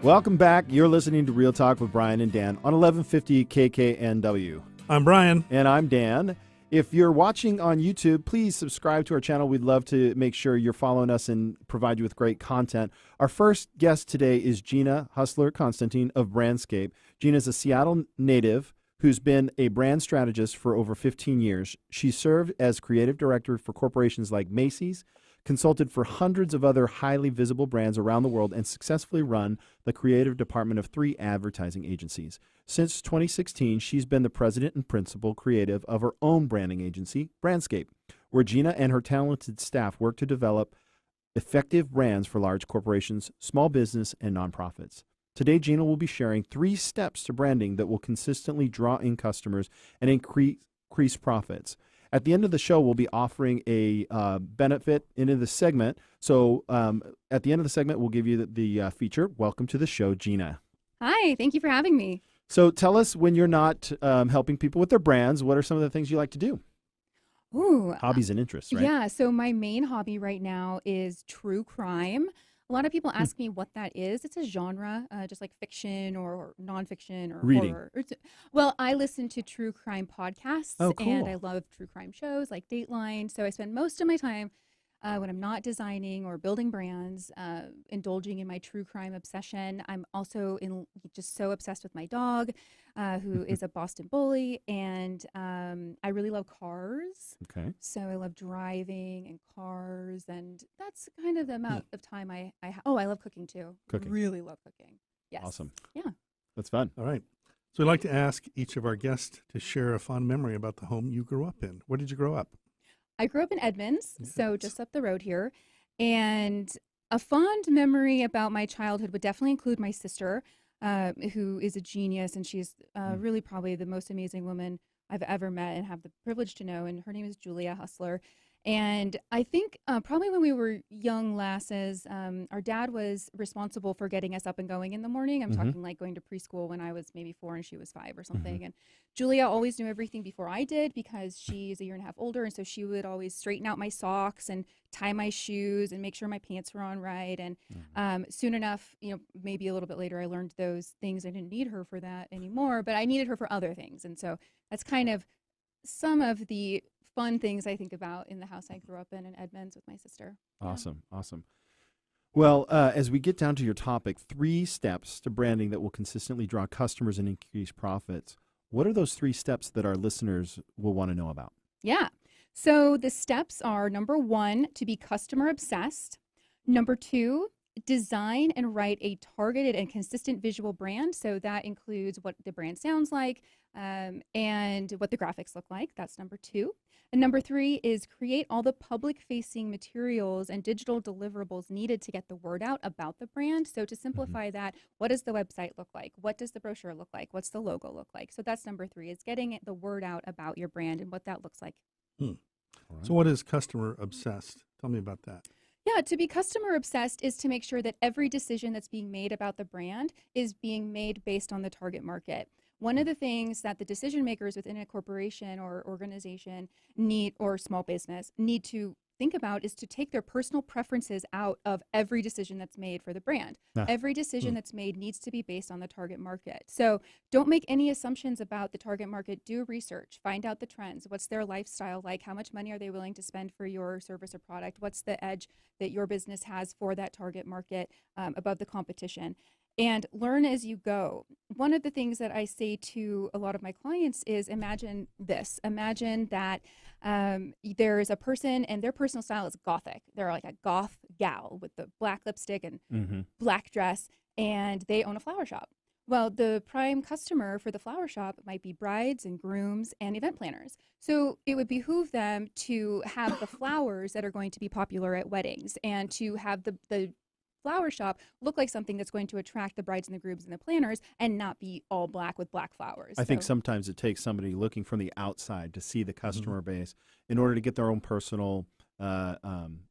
Welcome back. You're listening to Real Talk with Brian and Dan on 1150 KKNW. I'm Brian. And I'm Dan. If you're watching on YouTube, please subscribe to our channel. We'd love to make sure you're following us and provide you with great content. Our first guest today is Jina Hustler-Constantin of Brandscape. Gina is a Seattle native who's been a brand strategist for over 15 years. She served as creative director for corporations like Macy's, consulted for hundreds of other highly visible brands around the world, and successfully run the creative department of 3 advertising agencies. Since 2016, she's been the president and principal creative of her own branding agency, Brandscape, where Gina and her talented staff work to develop effective brands for large corporations, small business, and nonprofits. Today, Gina will be sharing 3 steps to branding that will consistently draw in customers and increase profits. At the end of the show, we'll be offering a benefit into the segment. So at the end of the segment, we'll give you the feature. Welcome to the show, Gina. Hi, thank you for having me. So tell us, when you're not helping people with their brands, what are some of the things you like to do? Ooh, Hobbies and interests, right? Yeah, so my main hobby right now is true crime. A lot of people ask me what that is. It's a genre, just like fiction or nonfiction or Reading. horror. Well, I listen to true crime podcasts, and I love true crime shows like Dateline. So I spend most of my time when I'm not designing or building brands, indulging in my true crime obsession. I'm also just so obsessed with my dog, who is a Boston bully, and I really love cars. Okay. So I love driving and cars, and that's kind of the amount of time I have. Oh, I love cooking too. Cooking. Really love cooking. Yes. Awesome. Yeah. That's fun. All right. So we'd like to ask each of our guests to share a fond memory about the home you grew up in. Where did you grow up? I grew up in Edmonds, so just up the road here. And a fond memory about my childhood would definitely include my sister, who is a genius, and she's really probably the most amazing woman I've ever met and have the privilege to know. And her name is Jina Hustler. And I think probably when we were young lasses, our dad was responsible for getting us up and going in the morning. I'm talking like going to preschool when I was maybe 4 and she was 5 or something. And Julia always knew everything before I did because she's a year and a half older. And so she would always straighten out my socks and tie my shoes and make sure my pants were on right. And soon enough, maybe a little bit later, I learned those things. I didn't need her for that anymore, but I needed her for other things. And so that's kind of some of the fun things I think about in the house I grew up in Edmonds with my sister. Awesome. Awesome. Well, as we get down to your topic, 3 steps to branding that will consistently draw customers and increase profits. What are those 3 steps that our listeners will want to know about? Yeah. So the steps are: number 1, to be customer obsessed. Number 2, design and write a targeted and consistent visual brand. So that includes what the brand sounds like and what the graphics look like. That's number 2. And number 3 is create all the public-facing materials and digital deliverables needed to get the word out about the brand. So to simplify that, what does the website look like? What does the brochure look like? What's the logo look like? So that's number 3, is getting the word out about your brand and what that looks like. Right. So what is customer obsessed? Tell me about that. Yeah, to be customer obsessed is to make sure that every decision that's being made about the brand is being made based on the target market. One of the things that the decision makers within a corporation or organization or small business need to think about is to take their personal preferences out of every decision that's made for the brand. Every decision that's made needs to be based on the target market. So don't make any assumptions about the target market. Do research, find out the trends. What's their lifestyle like? How much money are they willing to spend for your service or product? What's the edge that your business has for that target market above the competition? And learn as you go. One of the things that I say to a lot of my clients is imagine this. Imagine that there's a person and their personal style is gothic. They're like a goth gal with the black lipstick and black dress, and they own a flower shop. Well, the prime customer for the flower shop might be brides and grooms and event planners. So it would behoove them to have the flowers that are going to be popular at weddings and to have the flower shop look like something that's going to attract the brides and the grooms and the planners and not be all black with black flowers. I think sometimes it takes somebody looking from the outside to see the customer base in order to get their own personal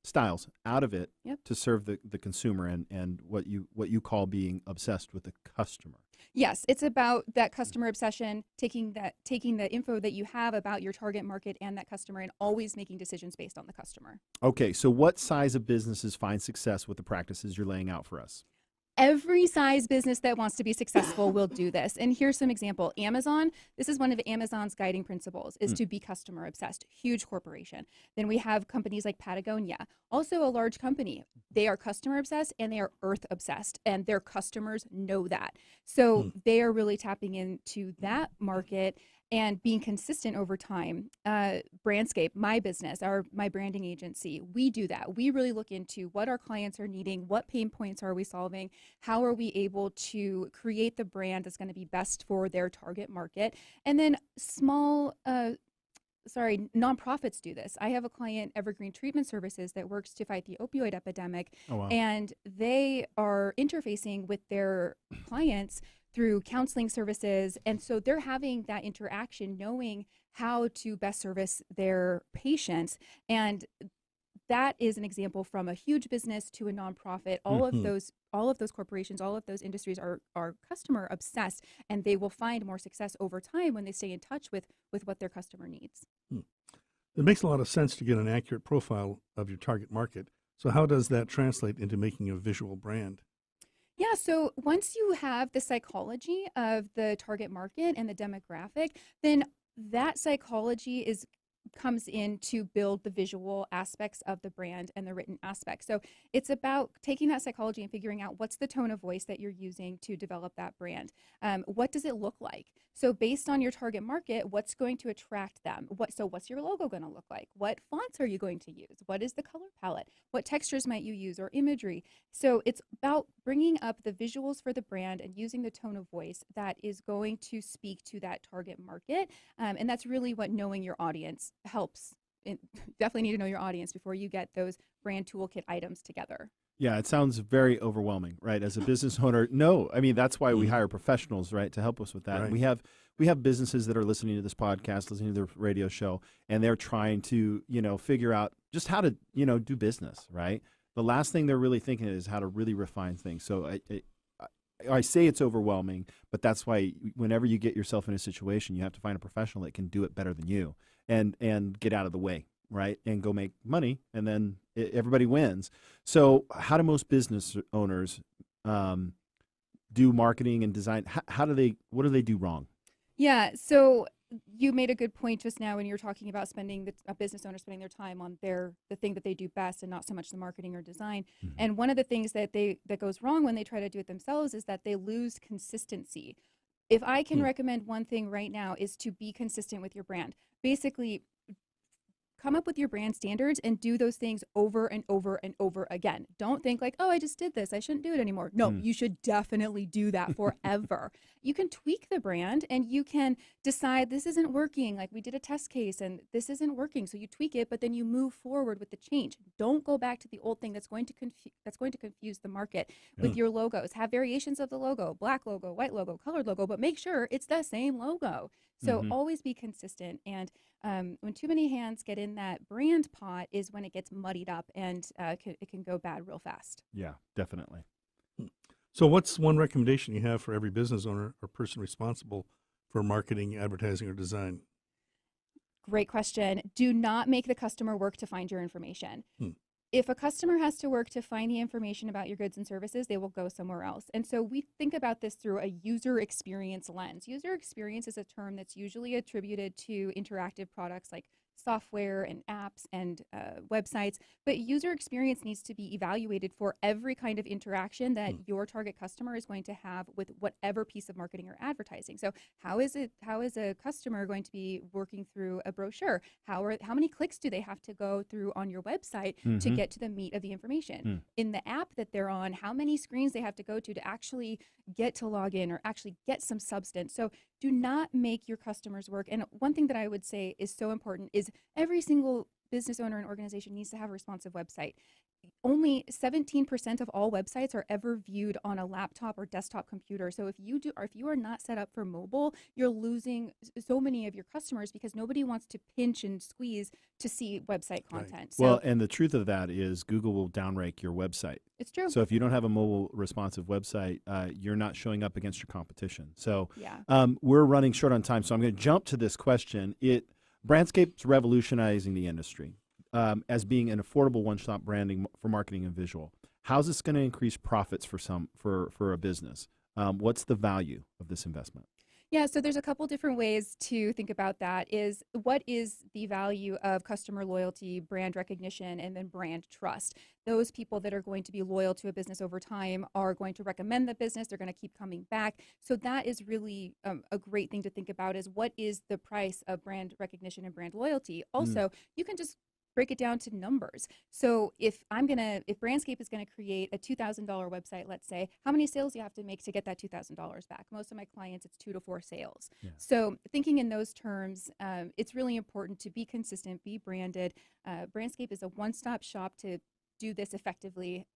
styles out of it to serve the consumer and what you call being obsessed with the customer. Yes, it's about that customer obsession, taking the info that you have about your target market and that customer and always making decisions based on the customer. Okay, so what size of businesses find success with the practices you're laying out for us? Every size business that wants to be successful will do this. And here's some example. Amazon, this is one of Amazon's guiding principles, is to be customer obsessed, huge corporation. Then we have companies like Patagonia, also a large company. They are customer obsessed and they are earth obsessed, and their customers know that. So they are really tapping into that market and being consistent over time. Brandscape, my business, my branding agency, we do that. We really look into what our clients are needing, what pain points are we solving, how are we able to create the brand that's going to be best for their target market. And then nonprofits do this. I have a client, Evergreen Treatment Services, that works to fight the opioid epidemic. Oh, wow. And they are interfacing with their clients through counseling services. And so they're having that interaction, knowing how to best service their patients. And that is an example from a huge business to a nonprofit. All of those corporations, all of those industries are customer obsessed, and they will find more success over time when they stay in touch with what their customer needs. It makes a lot of sense to get an accurate profile of your target market. So how does that translate into making a visual brand? Yeah, so once you have the psychology of the target market and the demographic, then that psychology comes in to build the visual aspects of the brand and the written aspects. So it's about taking that psychology and figuring out what's the tone of voice that you're using to develop that brand. What does it look like? So based on your target market, what's going to attract them? What's your logo going to look like? What fonts are you going to use? What is the color palette? What textures might you use, or imagery? So it's about bringing up the visuals for the brand and using the tone of voice that is going to speak to that target market. And that's really what knowing your audience helps. Definitely need to know your audience before you get those brand toolkit items together. Yeah, it sounds very overwhelming, right? As a business owner, no, I mean, that's why we hire professionals, right, to help us with that. Right. We have businesses that are listening to this podcast, listening to the radio show, and they're trying to, figure out just how to, do business, right? The last thing they're really thinking is how to really refine things. So I say it's overwhelming, but that's why whenever you get yourself in a situation, you have to find a professional that can do it better than you and get out of the way, right? And go make money, and then everybody wins. So how do most business owners do marketing and design? What do they do wrong? Yeah, so you made a good point just now when you were talking about a business owner spending their time on the thing that they do best and not so much the marketing or design. Mm-hmm. And one of the things that goes wrong when they try to do it themselves is that they lose consistency. If I can recommend one thing right now, is to be consistent with your brand. Basically, come up with your brand standards and do those things over and over and over again. Don't think like, oh, I just did this, I shouldn't do it anymore. No, you should definitely do that forever. You can tweak the brand and you can decide this isn't working. Like we did a test case and this isn't working. So you tweak it, but then you move forward with the change. Don't go back to the old thing that's going to confuse the market with your logos. Have variations of the logo, black logo, white logo, colored logo, but make sure it's the same logo. So always be consistent. And when too many hands get in that brand pot is when it gets muddied up and it can go bad real fast. Yeah, definitely. So what's one recommendation you have for every business owner or person responsible for marketing, advertising, or design? Great question. Do not make the customer work to find your information. If a customer has to work to find the information about your goods and services, they will go somewhere else. And so we think about this through a user experience lens. User experience is a term that's usually attributed to interactive products like software and apps and websites, but user experience needs to be evaluated for every kind of interaction that your target customer is going to have with whatever piece of marketing or advertising. So how is a customer going to be working through a brochure? How many clicks do they have to go through on your website to get to the meat of the information? In the app that they're on, how many screens they have to go to actually get to log in or actually get some substance. So do not make your customers work. And one thing that I would say is so important is every single business owner and organization needs to have a responsive website. Only 17% of all websites are ever viewed on a laptop or desktop computer. So if you are not set up for mobile, you're losing so many of your customers because nobody wants to pinch and squeeze to see website content. Right. So, Well, and the truth of that is Google will downrank your website. it's true. So if you don't have a mobile responsive website, you're not showing up against your competition. So Yeah. we're running short on time, so I'm going to jump to this question. Brandscape's revolutionizing the industry as being an affordable one-stop branding for marketing and visual. how's this going to increase profits for a business? What's the value of this investment? Yeah, so there's a couple different ways to think about that. Is what is the value of customer loyalty, brand recognition, and then brand trust? Those people that are going to be loyal to a business over time are going to recommend the business. They're going to keep coming back. So that is really a great thing to think about, is what is the price of brand recognition and brand loyalty? Also, you can just break it down to numbers. So if Brandscape is going to create a $2,000 website, let's say, how many sales do you have to make to get that $2,000 back? Most of my clients, it's 2 to 4 sales. Yeah. So thinking in those terms, it's really important to be consistent, be branded. Brandscape is a one-stop shop to do this effectively.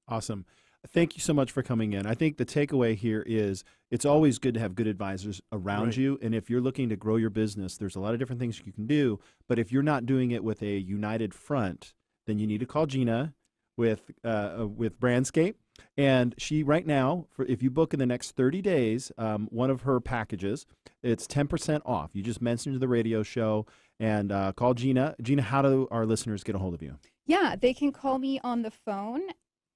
Awesome. Thank you so much for coming in. I think the takeaway here is it's always good to have good advisors around Right. you. And if you're looking to grow your business, there's a lot of different things you can do. But if you're not doing it with a united front, then you need to call Jina with Brandscape. And she right now, if you book in the next 30 days, one of her packages, it's 10% off. You just mentioned the radio show and call Jina. Jina, how do our listeners get a hold of you? Yeah, they can call me on the phone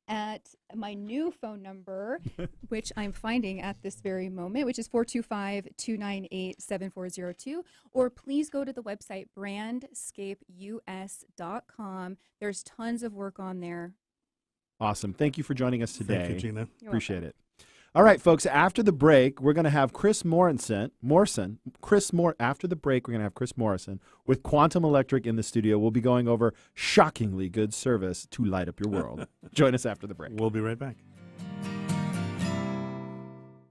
at my new phone number, which I'm finding at this very moment, which is 425-298-7402. Or please go to the website brandscapeus.com. There's tons of work on there. Awesome. Thank you for joining us today. Thank you, Gina. You're Appreciate welcome. it. All right, folks, after the break, we're going to have Chris Morrison after the break, we're going to have Chris Morrison with Quantum Electric in the studio. We'll be going over shockingly good service to light up your world. Join us after the break. We'll be right back.